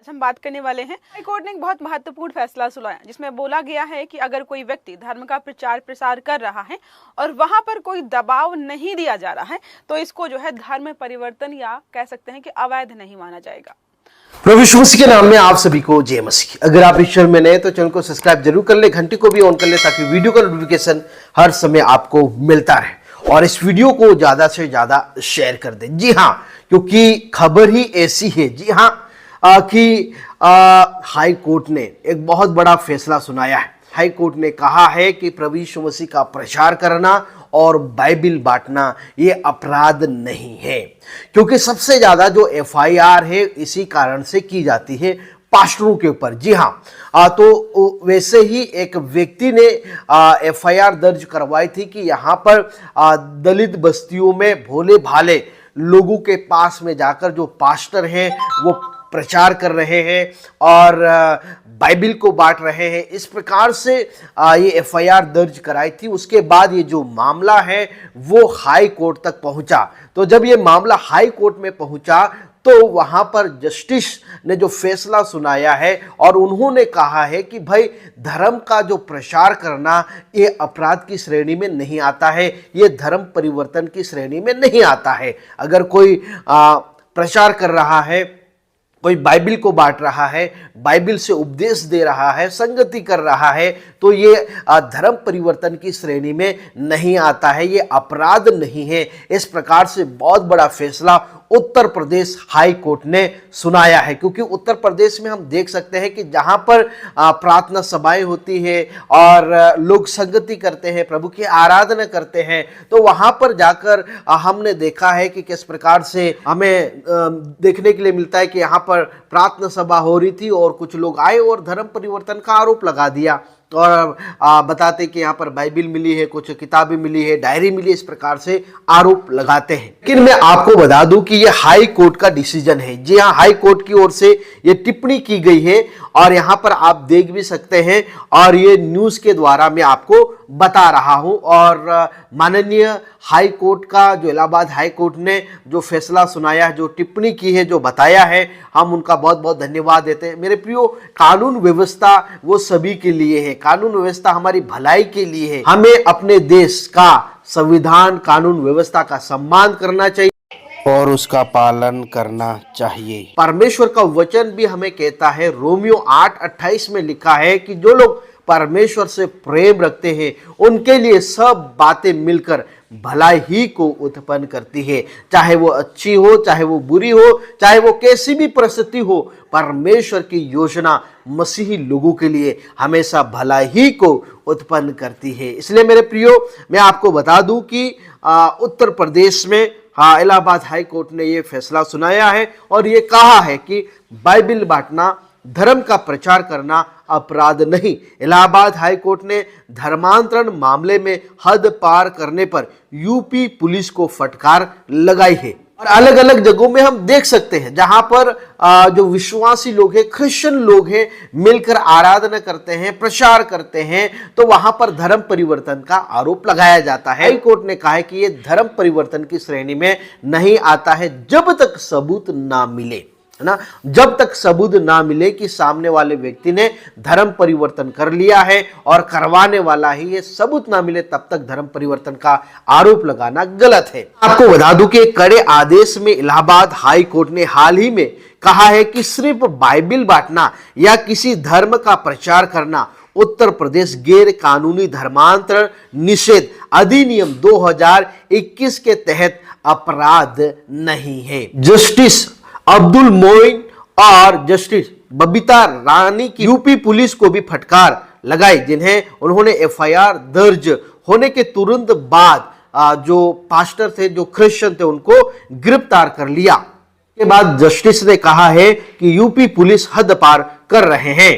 हम बात करने वाले हैं। हाई कोर्ट ने एक बहुत महत्वपूर्ण फैसला सुनाया जिसमें बोला गया है कि अगर कोई व्यक्ति धर्म का प्रचार प्रसार कर रहा है और वहां पर कोई दबाव नहीं दिया जा रहा है तो इसको जो है धर्म परिवर्तन या कह सकते हैं कि अवैध नहीं माना जाएगा। प्रभु यीशु मसीह के नाम में आप सभी को जय मसीह। अगर आप इस चैनल में नए तो चैनल को सब्सक्राइब जरूर कर ले, घंटी को भी ऑन कर ले ताकि वीडियो का नोटिफिकेशन हर समय आपको मिलता रहे और इस वीडियो को ज्यादा से ज्यादा शेयर कर दे। जी हाँ, क्योंकि खबर ही ऐसी है। जी हाँ कि हाई कोर्ट ने एक बहुत बड़ा फैसला सुनाया है। हाई कोर्ट ने कहा है कि प्रभु यीशु मसीह का प्रचार करना और बाइबिल बांटना ये अपराध नहीं है, क्योंकि सबसे ज्यादा जो एफआईआर है इसी कारण से की जाती है पास्टरों के ऊपर। जी हाँ, तो वैसे ही एक व्यक्ति ने एफआईआर दर्ज करवाई थी कि यहाँ पर दलित बस्तियों में भोले भाले लोगों के पास में जाकर जो पास्टर हैं वो प्रचार कर रहे हैं और बाइबिल को बांट रहे हैं। इस प्रकार से ये एफआईआर दर्ज कराई थी। उसके बाद ये जो मामला है वो हाई कोर्ट तक पहुंचा। तो जब ये मामला हाई कोर्ट में पहुंचा तो वहां पर जस्टिस ने जो फैसला सुनाया है और उन्होंने कहा है कि भाई धर्म का जो प्रचार करना ये अपराध की श्रेणी में नहीं आता है, ये धर्म परिवर्तन की श्रेणी में नहीं आता है। अगर कोई प्रचार कर रहा है, कोई बाइबिल को बांट रहा है, बाइबिल से उपदेश दे रहा है, संगति कर रहा है, तो ये धर्म परिवर्तन की श्रेणी में नहीं आता है, ये अपराध नहीं है। इस प्रकार से बहुत बड़ा फैसला उत्तर प्रदेश हाई कोर्ट ने सुनाया है, क्योंकि उत्तर प्रदेश में हम देख सकते हैं कि जहां पर प्रार्थना सभाएं होती है और लोग संगति करते हैं, प्रभु की आराधना करते हैं, तो वहां पर जाकर हमने देखा है कि किस प्रकार से हमें देखने के लिए मिलता है कि यहाँ पर प्रार्थना सभा हो रही थी और कुछ लोग आए और धर्म परिवर्तन का आरोप लगा दिया और बताते कि यहाँ पर बाइबिल मिली है, कुछ किताबें मिली है, डायरी मिली, इस प्रकार से आरोप लगाते हैं। लेकिन मैं आपको बता दूं कि ये हाई कोर्ट का डिसीजन है। जी हाँ, हाई कोर्ट की ओर से ये टिप्पणी की गई है और यहाँ पर आप देख भी सकते हैं और ये न्यूज के द्वारा मैं आपको बता रहा हूं। और माननीय हाई कोर्ट का जो इलाहाबाद हाई कोर्ट ने जो फैसला सुनाया है, जो टिप्पणी की है, जो बताया है, हम उनका बहुत बहुत धन्यवाद देते हैं। मेरे प्रियो, कानून व्यवस्था वो सभी के लिए है, कानून व्यवस्था हमारी भलाई के लिए है। हमें अपने देश का संविधान, कानून व्यवस्था का सम्मान करना चाहिए और उसका पालन करना चाहिए। परमेश्वर का वचन भी हमें कहता है, रोमियो 8:28 में लिखा है कि जो लोग परमेश्वर से प्रेम रखते हैं उनके लिए सब बातें मिलकर भलाई ही को उत्पन्न करती है। चाहे वो अच्छी हो, चाहे वो बुरी हो, चाहे वो कैसी भी परिस्थिति हो, परमेश्वर की योजना मसीही लोगों के लिए हमेशा भलाई ही को उत्पन्न करती है। इसलिए मेरे प्रियो, मैं आपको बता दूं कि उत्तर प्रदेश में इलाहाबाद हाई कोर्ट ने ये फैसला सुनाया है और ये कहा है कि बाइबिल बांटना, धर्म का प्रचार करना अपराध नहीं। इलाहाबाद हाई कोर्ट ने धर्मांतरण मामले में हद पार करने पर यूपी पुलिस को फटकार लगाई है। और अलग अलग जगहों में हम देख सकते हैं जहां पर जो विश्वासी लोग हैं, क्रिश्चियन लोग हैं, मिलकर आराधना करते हैं, प्रचार करते हैं, तो वहां पर धर्म परिवर्तन का आरोप लगाया जाता है। हाई कोर्ट ने कहा है कि यह धर्म परिवर्तन की श्रेणी में नहीं आता है जब तक सबूत ना मिले, है ना, जब तक सबूत ना मिले कि सामने वाले व्यक्ति ने धर्म परिवर्तन कर लिया है और करवाने वाला ही ये सबूत ना मिले, तब तक धर्म परिवर्तन का आरोप लगाना गलत है। आपको बता दूं कि कड़े आदेश में इलाहाबाद हाई कोर्ट ने हाल ही में कहा है कि सिर्फ बाइबिल बांटना या किसी धर्म का प्रचार करना उत्तर प्रदेश गैर कानूनी धर्मांतरण निषेध अधिनियम 2021 के तहत अपराध नहीं है। जस्टिस अब्दुल मोइन और जस्टिस बबीता रानी की यूपी पुलिस को भी फटकार लगाई, जिन्हें उन्होंने एफआईआर दर्ज होने के तुरंत बाद जो पास्टर थे, जो क्रिश्चियन थे, उनको गिरफ्तार कर लिया। के बाद जस्टिस ने कहा है कि यूपी पुलिस हद पार कर रहे हैं।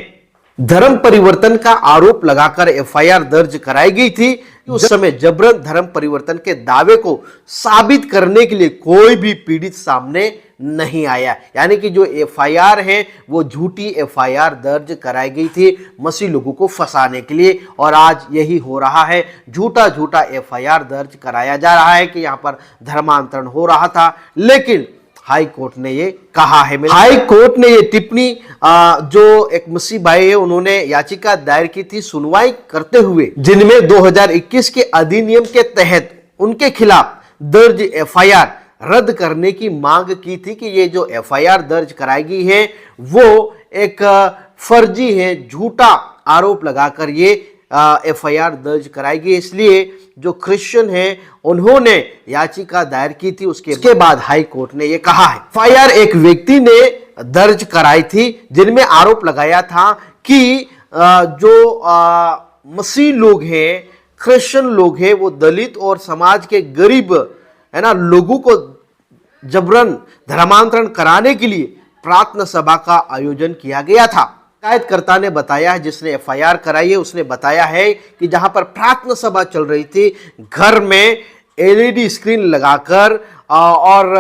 धर्म परिवर्तन का आरोप लगाकर एफआईआर दर्ज कराई गई थी। उस समय जबरन धर्म परिवर्तन के दावे को साबित करने के लिए कोई भी पीड़ित सामने नहीं आया, यानी कि जो एफआईआर है वो झूठी एफआईआर दर्ज कराई गई थी मसीह लोगों को फंसाने के लिए, और आज यही हो रहा है। झूठा एफआईआर दर्ज कराया जा रहा है कि यहाँ पर धर्मांतरण हो रहा था, लेकिन हाई कोर्ट ने ये कहा है। हाई कोर्ट ने ये टिप्पणी जो एक मसीह भाई है उन्होंने याचिका दायर की थी सुनवाई करते हुए, जिनमें 2021 के अधिनियम के तहत उनके खिलाफ दर्ज एफआईआर रद्द करने की मांग की थी कि ये जो एफआईआर दर्ज कराई गई है वो एक फर्जी है, झूठा आरोप लगाकर ये एफआईआर दर्ज कराई गई। इसलिए जो क्रिश्चियन है उन्होंने याचिका दायर की थी। उसके बाद हाई कोर्ट ने ये कहा है एफआईआर एक व्यक्ति ने दर्ज कराई थी जिनमें आरोप लगाया था कि जो मसीह लोग हैं, क्रिश्चियन लोग हैं, वो दलित और समाज के गरीब है ना लोगों को जबरन धर्मांतरण कराने के लिए प्रार्थना सभा का आयोजन किया गया था। शिकायतकर्ता ने बताया है, जिसने एफआईआर कराई है उसने बताया है कि जहां पर प्रार्थना सभा चल रही थी, घर में एलईडी स्क्रीन लगाकर और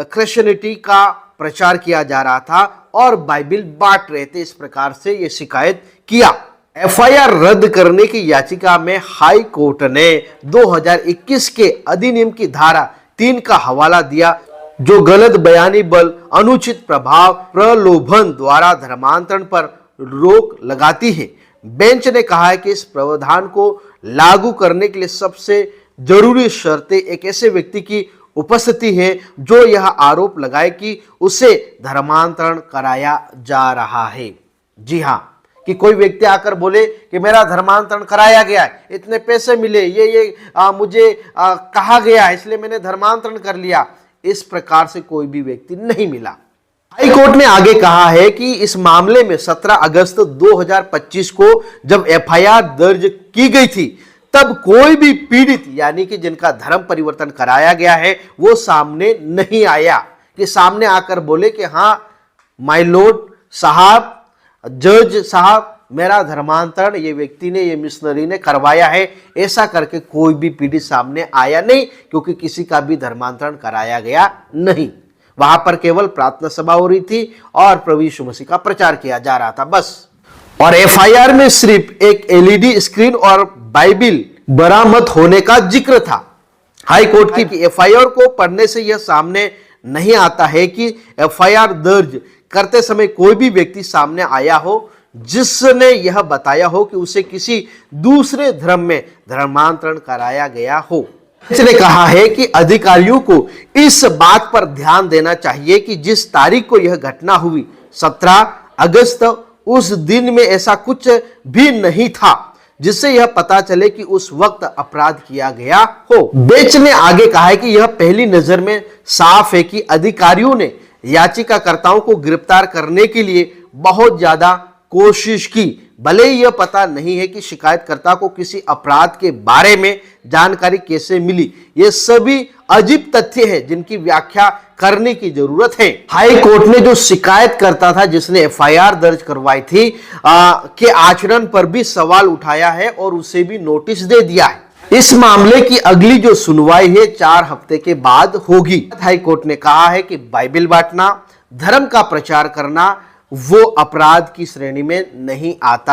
क्रिश्चियनिटी का प्रचार किया जा रहा था और बाइबल बांट रहे थे। इस प्रकार से ये शिकायत किया। एफआईआर रद्द करने की याचिका में हाई कोर्ट ने 2021 के अधिनियम की धारा 3 का हवाला दिया, जो गलत बयानी, बल, अनुचित प्रभाव, प्रलोभन द्वारा धर्मांतरण पर रोक लगाती है। बेंच ने कहा है कि इस प्रावधान को लागू करने के लिए सबसे जरूरी शर्तें एक ऐसे व्यक्ति की उपस्थिति है जो यह आरोप लगाए कि उसे धर्मांतरण कराया जा रहा है। जी हाँ, कि कोई व्यक्ति आकर बोले कि मेरा धर्मांतरण कराया गया है, इतने पैसे मिले, ये मुझे कहा गया है इसलिए मैंने धर्मांतरण कर लिया, इस प्रकार से कोई भी व्यक्ति नहीं मिला। हाई कोर्ट ने आगे कहा है कि इस मामले में 17 अगस्त 2025 को जब एफआईआर दर्ज की गई थी तब कोई भी पीड़ित यानी कि जिनका धर्म परिवर्तन कराया गया है वो सामने नहीं आया कि सामने आकर बोले कि हाँ माय लॉर्ड साहब, जज साहब, मेरा धर्मांतरण ये व्यक्ति ने, ये मिशनरी ने करवाया है। ऐसा करके कोई भी पीड़ित सामने आया नहीं, क्योंकि किसी का भी धर्मांतरण कराया गया नहीं। वहां पर केवल प्रार्थना सभा हो रही थी और प्रभु यीशु मसीह का प्रचार किया जा रहा था, बस। और एफआईआर में सिर्फ एक एलईडी स्क्रीन और बाइबिल बरामद होने का जिक्र था। हाई कोर्ट की एफआईआर को पढ़ने से यह सामने नहीं आता है कि एफआईआर दर्ज करते समय कोई भी व्यक्ति सामने आया हो जिसने यह बताया हो कि उसे किसी दूसरे धर्म में धर्मांतरण कराया गया हो। इसने कहा है कि अधिकारियों को इस बात पर ध्यान देना चाहिए कि जिस तारीख को यह घटना हुई 17 अगस्त, उस दिन में ऐसा कुछ भी नहीं था जिससे यह पता चले कि उस वक्त अपराध किया गया हो। बेंच ने आगे कहा है कि यह पहली नजर में साफ है कि अधिकारियों ने याचिकाकर्ताओं को गिरफ्तार करने के लिए बहुत ज्यादा कोशिश की, भले ही यह पता नहीं है कि शिकायतकर्ता को किसी अपराध के बारे में जानकारी कैसे मिली। ये सभी अजीब तथ्य हैं जिनकी व्याख्या करने की जरूरत है। हाई कोर्ट ने जो शिकायत करता था, जिसने एफआईआर दर्ज करवाई थी, के आचरण पर भी सवाल उठाया है और उसे भी नोटिस दे दिया है। इस मामले की अगली जो सुनवाई है 4 हफ्ते के बाद होगी। हाई कोर्ट ने कहा है कि बाइबल बांटना, धर्म का प्रचार करना वो अपराध की श्रेणी में नहीं आता है।